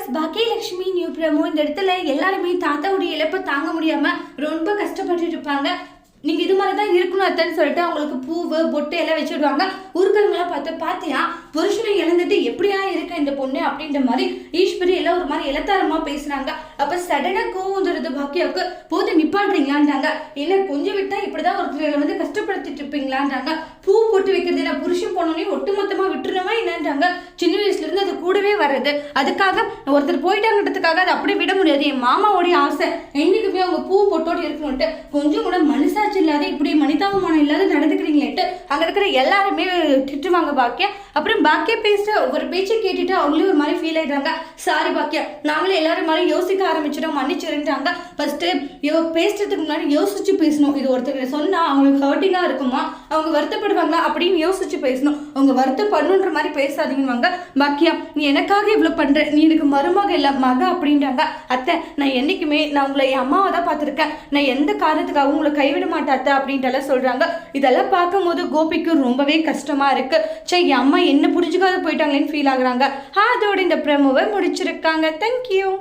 Viewers, Baakiyalakshmi new promo. இந்த இடத்துல எல்லாருமே தாத்தாவுடைய இழப்பை தாங்க முடியாம ரொம்ப கஷ்டப்பட்டுட்டு இருப்பாங்க. நீங்க இது மாதிரி தான் இருக்கணும் அத்தன்னு சொல்லிட்டு அவங்களுக்கு பூவு பொட்டு எல்லாம் வச்சுடுவாங்க. ஊர்களெல்லாம் பார்த்தியா புருஷனை இழந்துட்டு எப்படியா இருக்க இந்த பொண்ணு அப்படின்ற மாதிரி ஈஸ்வரி எல்லாம் ஒரு மாதிரி இலத்தாரமா பேசுறாங்க. அப்ப சடனா கோவம் வந்துடுது பாக்கியாவுக்கு. போது நிப்பாடுறீங்களான்றாங்க. இல்ல கொஞ்சம் விட்டா இப்படிதான் ஒருத்தர் வந்து கஷ்டப்படுத்திட்டு இருப்பீங்களான்றாங்க. பூ போட்டு வைக்கிறது என்ன, புருஷன் போனோடனே ஒட்டுமொத்தமா விட்டுருவா என்னன்றாங்க. சின்ன வயசுல இருந்து அது கூடவே வர்றது. அதுக்காக ஒருத்தர் போயிட்டாங்கிறதுக்காக அதை அப்படி விட முடியாது. என் மாமாவோடைய ஆசை என்னைக்குமே அவங்க பூ பொட்டோடு இருக்கணும்ட்டு. கொஞ்சம் கூட மனசாட்சி இல்லாத இப்படி மனிதாபமானம் இல்லாத நடந்துக்கிறீங்களேட்டு அங்க இருக்கிற எல்லாருமே திட்டுவாங்க பாக்கியா. அப்புறம் பாக்கியா பேசுற ஒரு பேச்சை கேட்டுட்டு அவங்களே ஒரு மாதிரி ஃபீல் ஆயிடுறாங்க. சாரி பாக்கியா, நாங்களே எல்லாரும் மாதிரி யோசிக்க ஆரம்பிச்சிடும், மன்னிச்சிருந்தாங்க. ஃபர்ஸ்ட் பேசுறதுக்கு முன்னாடி யோசிச்சு பேசணும். இது ஒருத்தர் சொன்னா அவங்களுக்கு ஹர்ட்டிங்கா இருக்குமா, அவங்க வருத்தப்படுவாங்களா அப்படின்னு யோசிச்சு பேசணும். அவங்க வருத்தம் பண்ணுன்ற மாதிரி பேசாதீங்கன்னு பாக்கியா. நீ எனக்காக இவ்வளவு பண்ற, நீ எனக்கு மருமக இல்ல மக அப்படின்றாங்க. அத்தை, நான் என்னைக்குமே நான் உங்களை என் அம்மாவை தான் பார்த்துருக்கேன். நான் எந்த காரணத்துக்காகவும் உங்களை கைவிட மாட்டேன் அப்படின்ட்டு சொல்றாங்க. இதெல்லாம் பார்க்கும் போது கோபிக்கு ரொம்பவே கஷ்டமா இருக்கு. சரி, என் அம்மா என்ன புரிஞ்சுக்காத போயிட்டாங்களேன்னு ஃபீல் ஆகுறாங்க. அதோட இந்த ப்ரோமோவை முடிச்சிருக்காங்க. தேங்க்யூ.